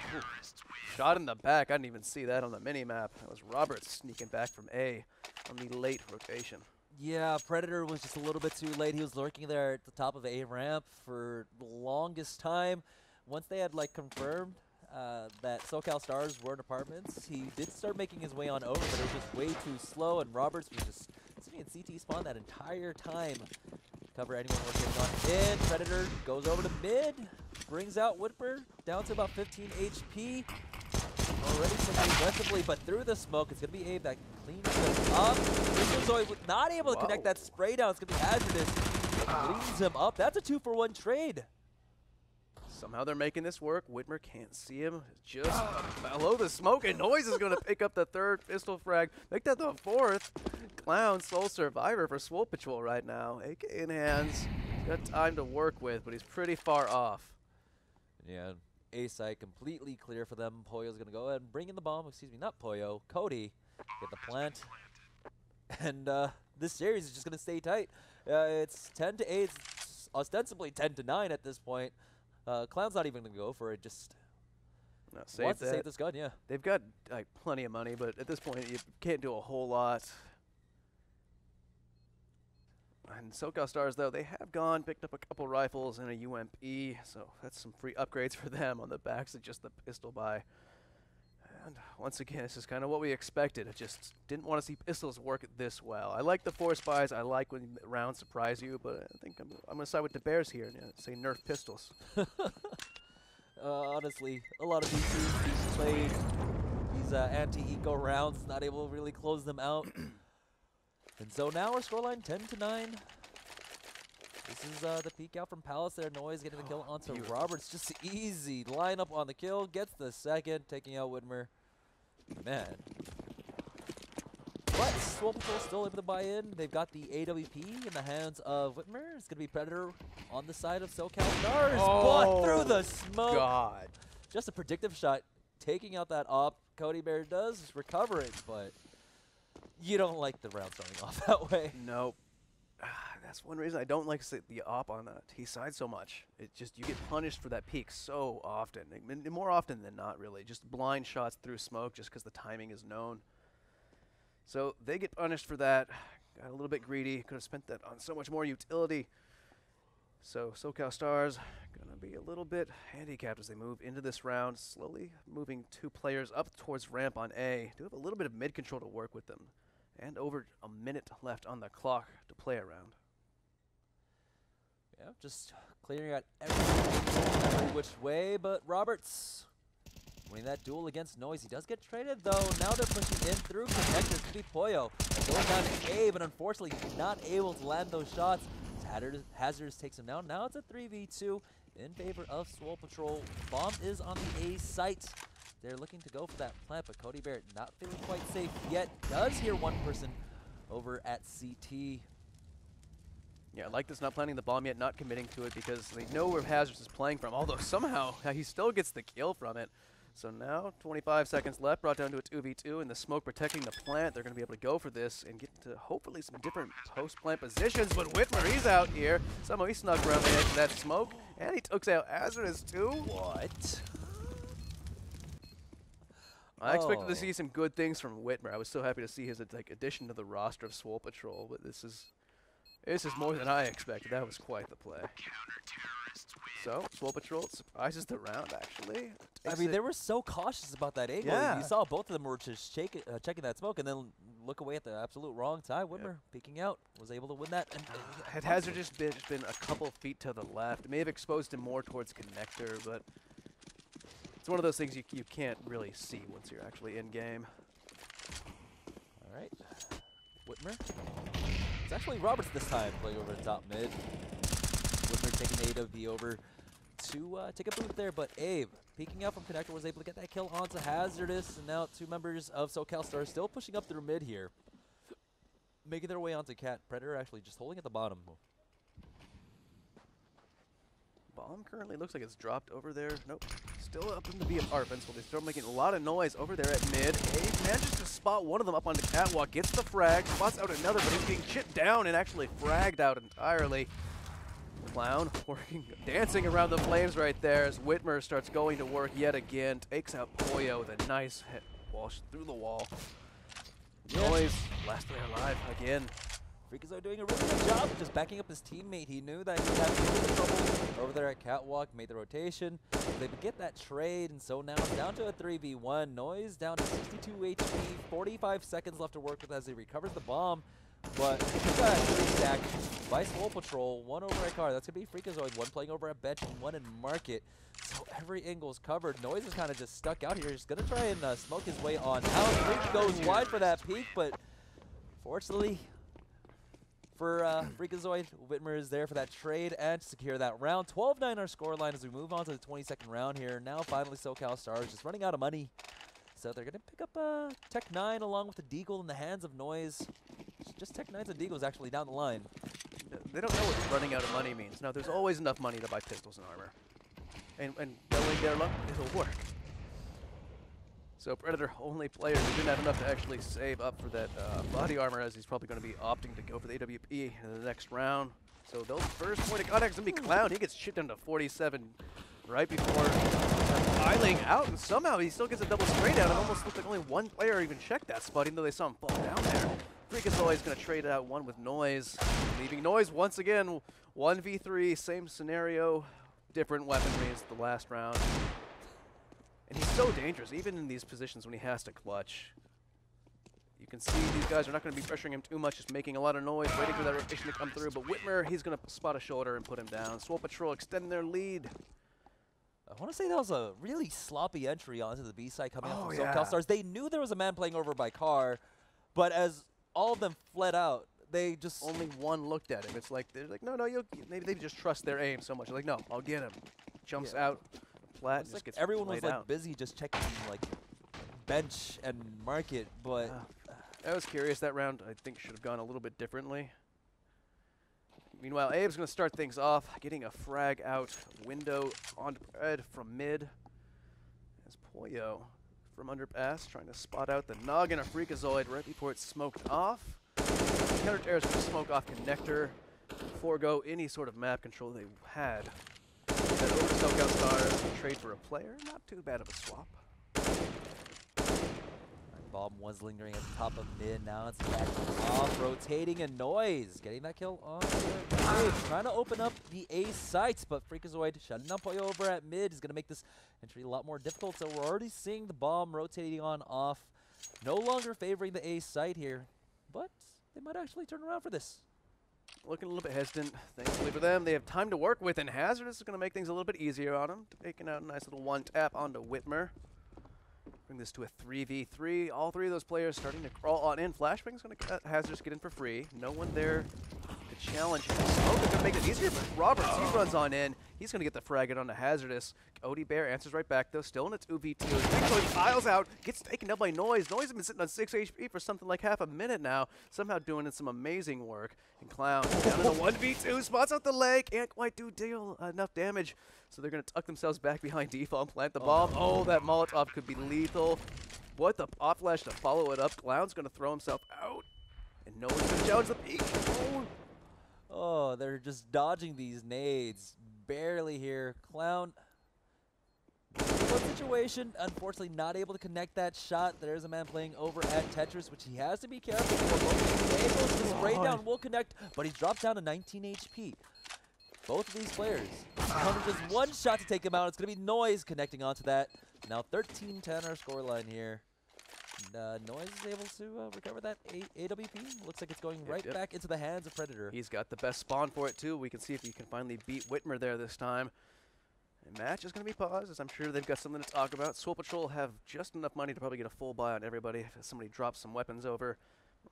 shot in the back. I didn't even see that on the mini-map. That was Roberts sneaking back from A on the late rotation. Yeah, Predator was just a little bit too late. He was lurking there at the top of A ramp for the longest time. Once they had like confirmed that SoCal Stars were in apartments, he did start making his way on over, but it was just way too slow, and Roberts was just sitting in CT spawn that entire time. Cover anyone working on in. Predator goes over to mid, brings out Whitmer down to about 15 HP. Already swinging aggressively, but through the smoke, it's going to be Abe that cleans him up. Zoe not able to connect that spray down. It's going to be hazardous. Cleans him up. That's a 2-for-1 trade. Somehow they're making this work. Whitmer can't see him. Just below the smoke, and Noise is going to pick up the 3rd pistol frag. Make that the 4th. Clown sole survivor for Swole Patrol right now. AK in hands. He's got time to work with, but he's pretty far off. Yeah. A site completely clear for them. Poyo's going to go ahead and bring in the bomb. Excuse me, not Poyo. Cody get the plant. And this series is just going to stay tight. It's 10-8. It's ostensibly 10-9 at this point. Clown's not even going to go for it. Just wants to save this gun, yeah. They've got like plenty of money, but at this point you can't do a whole lot. And SoCal Stars, though, they have picked up a couple rifles and a UMP, so that's some free upgrades for them on the backs of just the pistol buy. And once again, this is kind of what we expected. I just didn't want to see pistols work this well. I like the force buys. I like when rounds surprise you, but I think I'm going to side with the Bears here and say nerf pistols. Honestly, a lot of these teams played these anti-eco rounds, not able to really close them out. And so now our scoreline 10-9. This is the peek out from Palace there. Noise getting the kill onto Roberts. Just easy lineup on the kill. Gets the 2nd, taking out Whitmer. Man. But Swole Patrol still able to buy in. They've got the AWP in the hands of Whitmer. It's going to be Predator on the side of SoCal Stars. But through the smoke. God. Just a predictive shot. Taking out that op. Cody Bear does recover it, but you don't like the round starting off that way. Nope. That's one reason I don't like the op on T side so much. It just, you get punished for that peak so often. More often than not, really. Just blind shots through smoke just because the timing is known. So they get punished for that. Got a little bit greedy. Could have spent that on so much more utility. So SoCal Stars going to be a little bit handicapped as they move into this round. Slowly moving 2 players up towards ramp on A. Do have a little bit of mid control to work with them. And over a minute left on the clock to play around. Yeah, just clearing out every which way, but Roberts winning that duel against Noise. He does get traded, though. Now they're pushing in through connectors to be Poyo. Going down to A, but unfortunately not able to land those shots. Hazardous takes him down. Now it's a 3v2 in favor of Swole Patrol. Bomb is on the A site. They're looking to go for that plant, but Cody Barrett not feeling quite safe yet. Does hear one person over at CT. Yeah, I like this, not planting the bomb yet, not committing to it because they know where Hazardous is playing from, although somehow he still gets the kill from it. So now 25 seconds left, brought down to a 2v2, and the smoke protecting the plant. They're going to be able to go for this and get to hopefully some different post-plant positions, but Whitmer, he's out here. Somehow he snuck around the edge of that smoke, and he took out Hazardous too. What? I expected to see some good things from Whitmer. I was so happy to see his addition to the roster of Swole Patrol, but this is more than I expected. That was quite the play. So, Swole Patrol surprises the round, actually. I mean, they were so cautious about that angle. Yeah. You saw both of them were just checking that smoke and then look away at the absolute wrong time. Whitmer peeking out, was able to win that. And had Hazard just been a couple feet to the left, it may have exposed him more towards connector, but it's one of those things you can't really see once you're actually in game. All right, Whitmer. It's actually Roberts this time playing over the top mid. Whitmer taking AW over to take a boot there, but Abe peeking out from connector was able to get that kill onto Hazardous, and now 2 members of SoCal Stars still pushing up through mid here, making their way onto Cat. Predator actually just holding at the bottom. Bomb currently looks like it's dropped over there. Nope. Still up in the B apartments, but they're still making a lot of noise over there at mid. Abe manages to spot one of them up on the catwalk, gets the frag, spots out another, but he's being chipped down and actually fragged out entirely. Clown working, dancing around the flames right there as Whitmer starts going to work yet again. Takes out Poyo with a nice hit through the wall. Noise, last player alive again. Freakazoid doing a really good job of just backing up his teammate. He knew that he was having a little trouble over there at Catwalk, made the rotation. They would get that trade, and so now it's down to a 3v1. Noise down to 62 HP, 45 seconds left to work with as he recovers the bomb. But he got 3 stacked by Swole Patrol, 1 over at Car. That's going to be Freakazoid, 1 playing over at Bench and 1 in Market. So every angle's covered. Noise is kind of just stuck out here. He's going to try and smoke his way on out. Freak goes wide for that peek, but fortunately for Freakazoid, Whitmer is there for that trade and to secure that round. 12-9 our scoreline as we move on to the 22nd round here. Now finally SoCal Stars just running out of money. So they're going to pick up Tech 9 along with the Deagle in the hands of Noise. Just Tech 9s and Deagles actually down the line. They don't know what running out of money means. Now, there's always enough money to buy pistols and armor. And knowing their luck, it'll work. So Predator only player who didn't have enough to actually save up for that body armor, as he's probably going to be opting to go for the AWP in the next round. So the first point of contact is going to be Clown. He gets shipped down to 47 right before piling out, and somehow he still gets a double spray down. It almost looked like only one player even checked that spot, even though they saw him fall down there. Freakazoid is going to trade out 1 with Noise, leaving Noise once again 1v3, same scenario, different weaponry as the last round. And he's so dangerous, even in these positions when he has to clutch. You can see these guys are not going to be pressuring him too much, just making a lot of noise, waiting for that rotation to come through. But Whitmer, he's going to spot a shoulder and put him down. Swole Patrol extending their lead. I want to say that was a really sloppy entry onto the B side coming out from SoCal Stars. They knew there was a man playing over by Car, but as all of them fled out, they just... Only one looked at him. It's like, they're like, no, you'll... Maybe they just trust their aim so much. They're like, no, I'll get him. Jumps out flat and just gets everyone was like busy just checking like Bench and Market, but... I was curious. That round, I think, should have gone a little bit differently. Meanwhile, Abe's going to start things off, getting a frag out window on Ed from mid. As Poyo from underpass trying to spot out the noggin of Freakazoid right before it's smoked off. Counter-Terror is going to smoke off connector, forego any sort of map control they had. Then over to SoCal Stars, trade for a player. Not too bad of a swap. Bomb was lingering at the top of mid. Now it's back off, rotating, and Noise getting that kill on the trying to open up the A sites, but Freakazoid shutting down Poyo over at mid is going to make this entry a lot more difficult. So we're already seeing the bomb rotating on off, no longer favoring the A site here, but they might actually turn around for this. Looking a little bit hesitant. Thankfully for them, they have time to work with, and Hazardous is going to make things a little bit easier on him. Taking out a nice little one tap onto Whitmer. Bring this to a 3v3. All 3 of those players starting to crawl on in. Flashbang's going to Hazardous get in for free. No one there to challenge him. Smoke is going to make it easier, but Roberts, he runs on in. He's going to get the frag it onto Hazardous. Odie Bear answers right back, though. Still in a 2v2. Freakazoid piles out, gets taken up by Noise. Noise has been sitting on 6 HP for something like half a minute now. Somehow doing some amazing work. And Clown down in the 1v2. Spots out the leg. Can't quite do enough damage. So they're going to tuck themselves back behind default and plant the bomb. Oh, that Molotov could be lethal. What the pop flash to follow it up. Clown's going to throw himself out. And no one's going to challenge the peak. Oh, they're just dodging these nades. Barely here. Clown. One situation, unfortunately not able to connect that shot. There's a man playing over at Tetris, which he has to be careful for. The spray down will connect, but he's dropped down to 19 HP. Both of these players come with just one shot to take him out. It's going to be Noise connecting onto that. Now 13-10 our scoreline here. And, Noise is able to recover that AWP. Looks like it's going right back into the hands of Predator. He's got the best spawn for it, too. We can see if he can finally beat Whitmer there this time. And match is going to be paused, as I'm sure they've got something to talk about. Swole Patrol have just enough money to probably get a full buy on everybody if somebody drops some weapons over.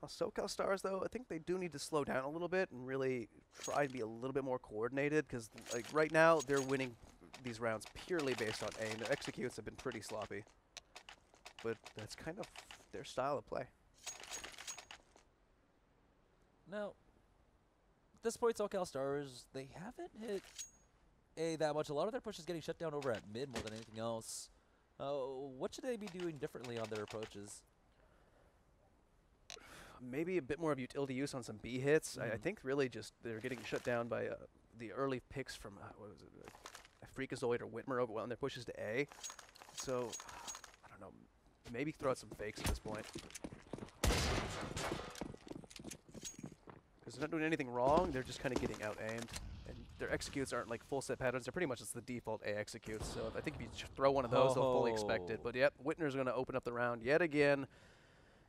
Well, SoCal Stars, though, I think they do need to slow down a little bit and really try to be a little bit more coordinated, because like right now they're winning these rounds purely based on aim. Their executes have been pretty sloppy, but that's kind of their style of play. Now, at this point, SoCal Stars, they haven't hit A that much. A lot of their push is getting shut down over at mid more than anything else. What should they be doing differently on their approaches? Maybe a bit more of utility use on some B hits. I think really just they're getting shut down by the early picks from, what was it, Freakazoid or Whitmer over on their pushes to A. So, I don't know, maybe throw out some fakes at this point. Because because they're not doing anything wrong. They're just kind of getting out-aimed. And their executes aren't like full set patterns. They're pretty much just the default A executes. So I think if you throw one of those, they'll fully expect it. But yep, Whitner's going to open up the round yet again.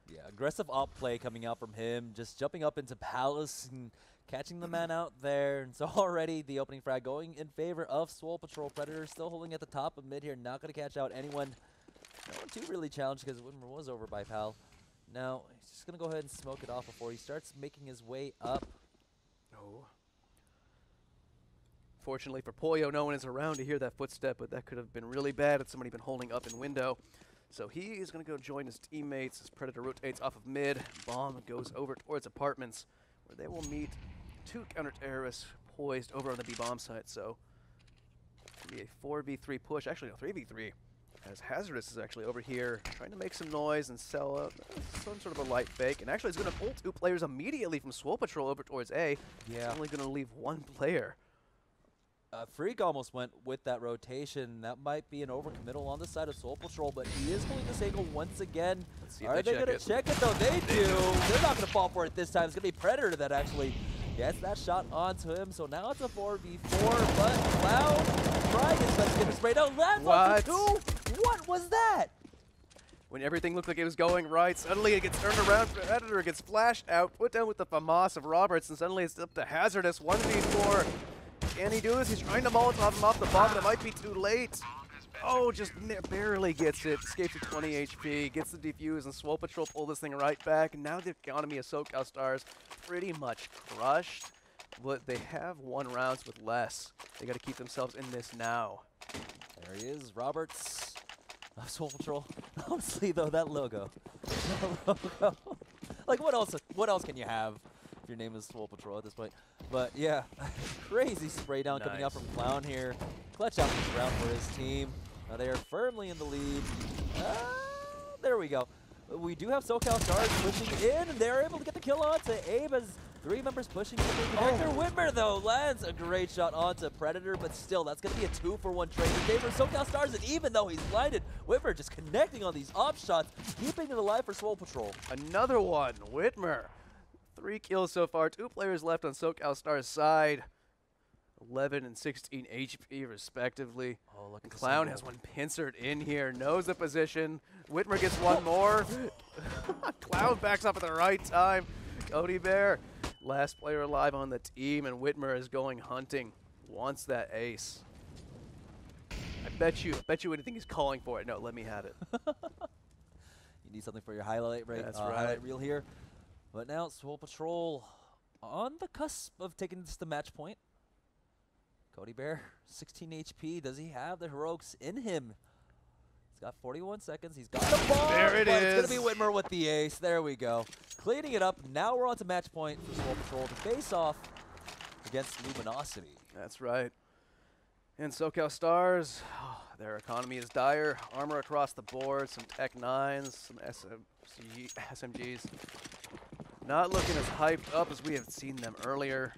Yeah, aggressive op play coming out from him, just jumping up into Palace and catching the man out there. And so already the opening frag going in favor of Swole Patrol. Predator still holding at the top of mid here, not going to catch out anyone. No one too really challenged because Whitmer was over by Pal. Now he's just going to go ahead and smoke it off before he starts making his way up. Oh. Fortunately for Pollo, no one is around to hear that footstep, but that could have been really bad had somebody been holding up in window. So he is going to go join his teammates as Predator rotates off of mid. Bomb goes over towards apartments, where they will meet two counter-terrorists poised over on the B-bomb site. So it'll be a 4v3 push, actually no, 3v3, as Hazardous is actually over here trying to make some noise and sell some sort of a light fake. And actually he's going to pull two players immediately from Swole Patrol over towards A. Yeah. He's only going to leave one player. Freak almost went with that rotation. That might be an overcommittal on the side of Swole Patrol, but he is pulling this angle once again. Let's see if Are they going to check it, though? They do. They're not going to fall for it this time. It's going to be Predator that actually gets that shot onto him. So now it's a 4v4, but Cloud trying his best to get a spray. No, that's on two. What was that? When everything looked like it was going right, suddenly it gets turned around. Predator gets flashed out, put down with the FAMAS of Roberts, and suddenly it's up to Hazardous. 1v4. Can he do this? He's trying to Molotov him off the bomb, but it might be too late. Oh, just barely gets it. Escapes to 20 HP, gets the defuse, and Swole Patrol pull this thing right back. And now the economy of SoCal Stars pretty much crushed, but they have won rounds with less. They got to keep themselves in this now. There he is, Roberts. Swole Patrol. Honestly, though, that logo. Like, what else can you have if your name is Swole Patrol at this point? But yeah, crazy spray down coming out from Clown here. Clutch out this round for his team. They are firmly in the lead. There we go. We do have SoCal Stars pushing in, and they're able to get the kill on to Abe as three members pushing in the connector. Whitmer, though, lands a great shot onto Predator, but still, that's going to be a 2-for-1 trade in favor of SoCal Stars, and even though he's blinded, Whitmer just connecting on these op shots, keeping it alive for Swole Patrol. Another one, Whitmer. 3 kills so far, 2 players left on SoCal Stars' side. 11 and 16 HP respectively. Oh, look at Clown has one pincered in here, knows the position. Whitmer gets one more. Clown backs up at the right time. Cody Bear, last player alive on the team, and Whitmer is going hunting. Wants that ace. I bet you anything he's calling for it. No, let me have it. You need something for your highlight, right? That's right. Highlight reel here. But now Swole Patrol on the cusp of taking this to match point. Cody Bear, 16 HP. Does he have the heroics in him? He's got 41 seconds. He's got the ball. There it is. It's going to be Whitmer with the ace. There we go. Cleaning it up. Now we're on to match point for Swole Patrol to face off against Luminosity. That's right. And SoCal Stars, their economy is dire. Armor across the board, some Tech 9s, some SMGs. Not looking as hyped up as we have seen them earlier.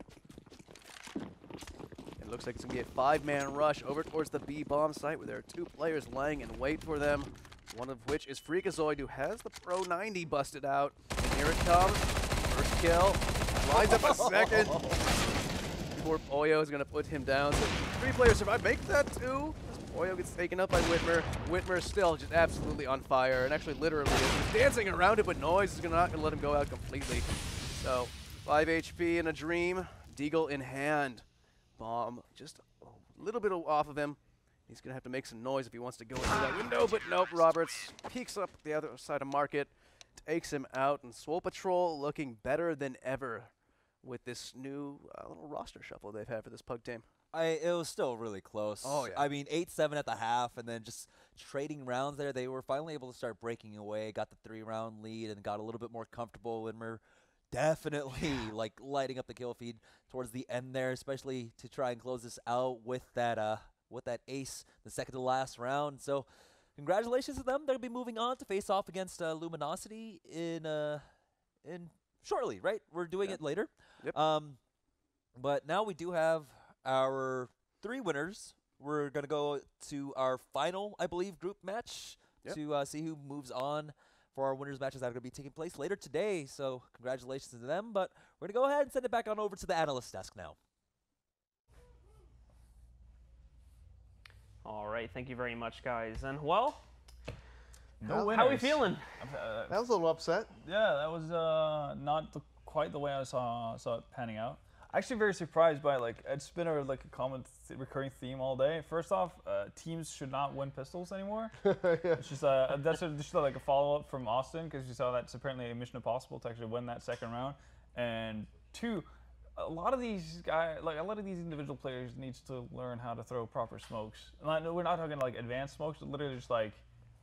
It looks like it's going to be a 5-man rush over towards the B-bomb site where there are 2 players laying in wait for them. One of which is Freakazoid, who has the Pro 90 busted out. And here it comes. First kill. Lines up a second. Poor Pollo is going to put him down. So 3 players survive. Make that 2. Pollo gets taken up by Whitmer. Whitmer still just absolutely on fire. And actually literally is dancing around it, but Noise is not going to let him go out completely. So 5 HP in a dream. Deagle in hand. Bomb just a little bit off of him. He's going to have to make some noise if he wants to go into that window, but nope. Roberts peeks up the other side of Market, takes him out, and Swole Patrol looking better than ever with this new little roster shuffle they've had for this Pug team. It was still really close. Oh, yeah. I mean, 8-7 at the half, and then just trading rounds there. They were finally able to start breaking away, got the 3-round lead, and got a little bit more comfortable. Whitmer definitely like lighting up the kill feed towards the end there, especially to try and close this out with that ace, the second to last round. So congratulations to them. They'll be moving on to face off against Luminosity in shortly, right? We're doing it later. Yep. But now we do have our 3 winners. We're going to go to our final, I believe, group match to see who moves on for our winners matches that are going to be taking place later today. So congratulations to them. But we're going to go ahead and send it back on over to the analyst desk now. All right, thank you very much, guys. And well, no winners. How are we feeling? That was a little upset. Yeah, that was not quite the way I saw it panning out. Actually, very surprised by it's been a common recurring theme all day. First off, teams should not win pistols anymore. Yeah. It's just that's just like a follow up from Austin, because you saw that's apparently a mission impossible to actually win that second round. And two, a lot of these guys, a lot of these individual players needs to learn how to throw proper smokes. We're not talking advanced smokes, but literally just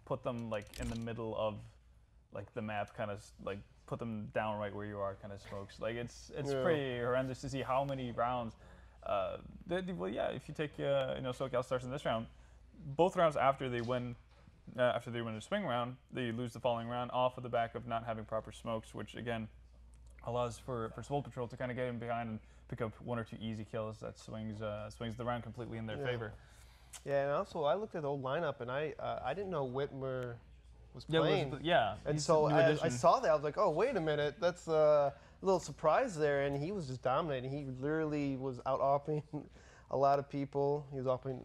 put them in the middle of the map, kind of put them down right where you are, kind of smokes. It's pretty horrendous to see how many rounds. Well, yeah, if you take SoCal starts in this round, both rounds after they win a swing round, they lose the following round off of the back of not having proper smokes, which again allows for Swole Patrol to kind of get in behind and pick up 1 or 2 easy kills that swings the round completely in their favor. Yeah, and also I looked at the old lineup and I didn't know Whitmer was playing. And so I saw that, I was like, oh, wait a minute, that's a little surprise there, and he was just dominating. He literally was out-offing a lot of people. He was offing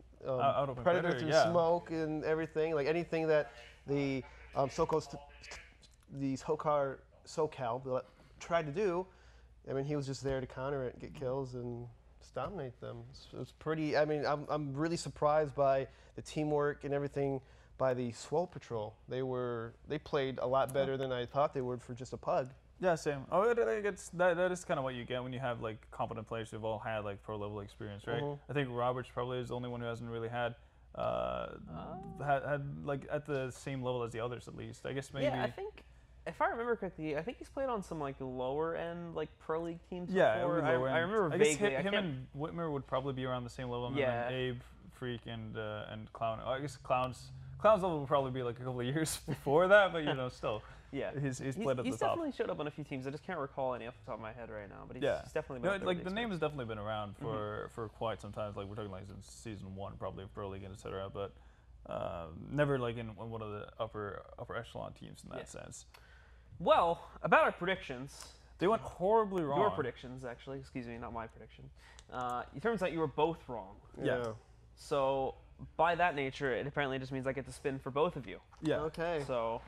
Predator through smoke and everything, anything that the SoCal tried to do. I mean, he was just there to counter it, get kills, and just dominate them. It was pretty, I mean, I'm really surprised by the teamwork and everything by the Swole Patrol. They played a lot better than I thought they would for just a pug. Yeah, same. Oh, that is kind of what you get when you have competent players who've all had pro level experience, right? I think Roberts probably is the only one who hasn't really had at the same level as the others, at least. I guess maybe. Yeah, I think if I remember correctly, I think he's played on some lower end pro league teams before. Yeah, I remember vaguely. Him and Whitmer would probably be around the same level. Yeah. And Abe, Freak, and Clown. I guess Clown's level would probably be a couple of years before that, but still. Yeah, he's played at the top. He's definitely showed up on a few teams. I just can't recall any off the top of my head right now. But he's definitely been. The name has definitely been around for quite some time. We're talking since season 1, probably of Pro League and etc. But never in one of the upper echelon teams in that sense. Well, about our predictions. They went horribly wrong. Your predictions, actually. Excuse me, not my prediction. It turns out you were both wrong. Yeah. So by that nature, it apparently just means I get to spin for both of you. Yeah. Okay. So.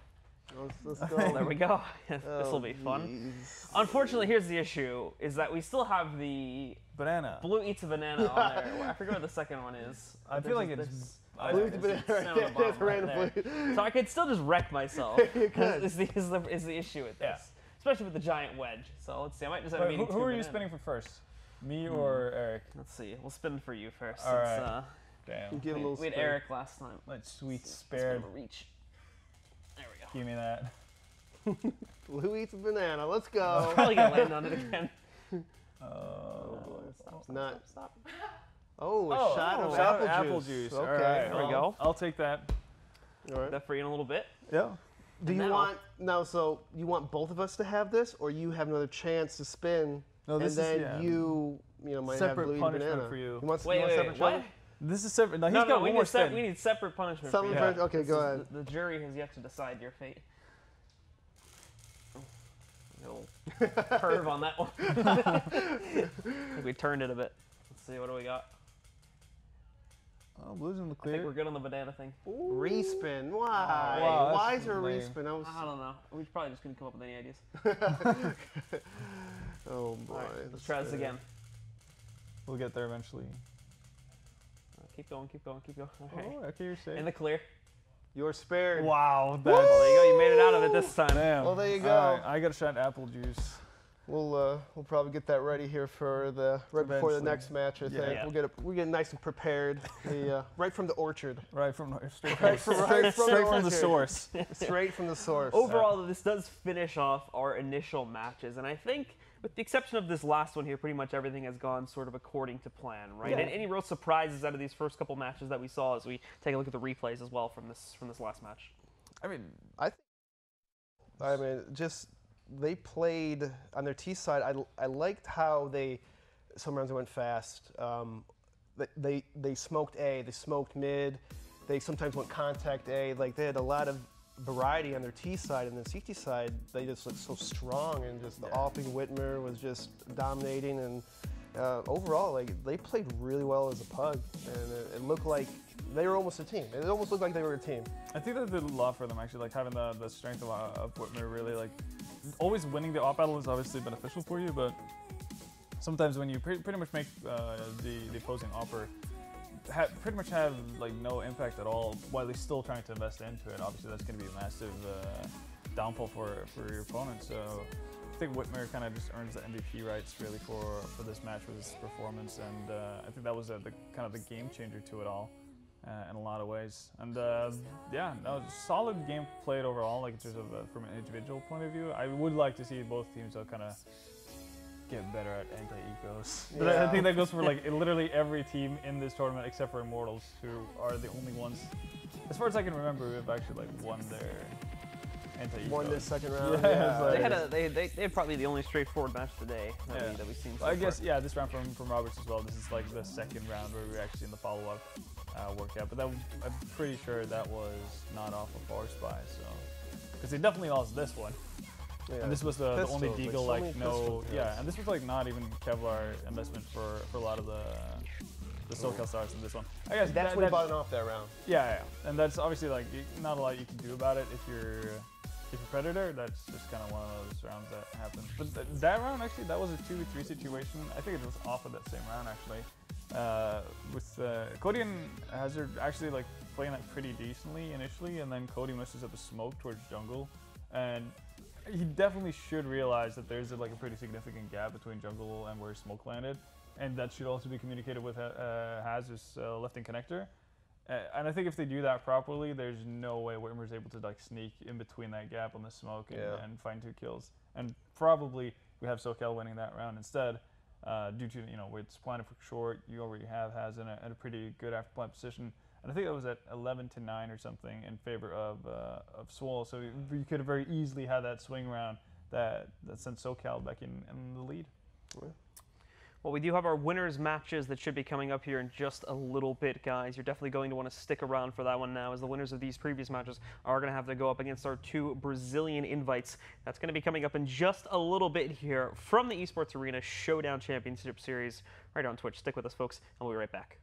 Let's go. There we go. This will be fun. Unfortunately, here's the issue: is that we still have the banana. Blue eats a banana on there. Well, I forget what the second one is. I feel like it's Blue eats a banana. That's random. So I could still just wreck myself. You could. Is the issue with this, especially with the giant wedge. So let's see. I might just end up eating who are you spinning for first? Me or Eric? Let's see. We'll spin for you first. All right. Damn. We had Eric last time. That's sweet spared. Reach. There we go. Give me that. Blue eats a banana. Let's go. I'm probably gonna land on it again. Stop. Oh, a shot of apple juice. Okay, there we go. I'll take that. All right. That for you in a little bit. Yeah. Do you want so you want both of us to have this, or you have another chance to spin, and then you might separate have blue punishment banana for you. Wait, what? This is separate. No, he's got one more spin. We need separate punishment. Okay, go ahead. The jury has yet to decide your fate. Little curve on that one. I think we turned it a bit. Let's see, what do we got? Oh, blue's in the clear. I think we're good on the banana thing. Ooh. Respin. Why? Wow, why is there a respin? I don't know. We probably just couldn't come up with any ideas. Oh boy. Right, let's try this again. We'll get there eventually. Keep going. Okay. Oh, okay, you're safe. In the clear. You're spared. Wow. Well, there you go. You made it out of it this time. Damn. Well, there you go. I got a shot of apple juice. We'll probably get that ready here for before the next match. I think we'll get nice and prepared. Right from the orchard. Right from straight from the source. Straight from the source. Overall, this does finish off our initial matches, and I think, with the exception of this last one here, pretty much everything has gone sort of according to plan, right? Yeah. And any real surprises out of these first couple matches that we saw as we take a look at the replays as well from this last match? I mean, just they played on their T side. I liked how some rounds went fast. They smoked A, they smoked mid, they sometimes went contact A. They had a lot of variety on their T side, and the CT side, they just looked so strong, and just the Alping Whitmer was just dominating, and overall, like, they played really well as a pug, and it looked like they were almost a team. It almost looked like they were a team. I think that did a lot for them, actually, like having the strength of Whitmer. Really, like, always winning the op battle is obviously beneficial for you, but sometimes when you pretty much make the opposing opper pretty much have like no impact at all while they're still trying to invest into it, obviously that's going to be a massive downfall for your opponent. So I think Whitmer kind of just earns the MVP rights really for this match with his performance, and I think that was the kind of the game changer to it all in a lot of ways. And yeah, no, solid game played overall, like in terms of from an individual point of view. I would like to see both teams kind of get better at anti-ecos. Yeah. I think that goes for like literally every team in this tournament except for Immortals, who are the only ones, as far as I can remember, who have actually like won their anti-ecos. Won this second round. Yeah, like, they had probably the only straightforward match today that we've seen so far. I guess, yeah, this round from Roberts as well. This is like the second round where we're actually in the follow-up workout, but I'm pretty sure that was not off of Force Spy, so because they definitely lost this one. Yeah, and this was the only Deagle, like no, and this was like not even Kevlar investment for a lot of the SoCal stars in this one. I guess that's what bought it off that round. Yeah, and that's obviously like not a lot you can do about it if you're Predator. That's just kind of one of those rounds that happens. But that round actually, that was a 2v3 situation. I think it was off of that same round actually. With Cody and Hazard actually like playing that pretty decently initially, and then Cody messes up a smoke towards jungle, and he definitely should realize that there's like a pretty significant gap between jungle and where smoke landed, and that should also be communicated with Hazard's left-in connector. And I think if they do that properly, there's no way Whitmer's able to like sneak in between that gap on the smoke and find 2 kills. And probably we have SoCal winning that round instead, due to it's planted for short. You already have Haz in a pretty good after plant position. And I think that was at 11-9 or something in favor of Swole. So you could have very easily had that swing round that sent SoCal back in the lead. Yeah. Well, we do have our winners matches that should be coming up here in just a little bit, guys. You're definitely going to want to stick around for that one now, as the winners of these previous matches are going to have to go up against our 2 Brazilian invites. That's going to be coming up in just a little bit here from the Esports Arena Showdown Championship Series right on Twitch. Stick with us, folks, and we'll be right back.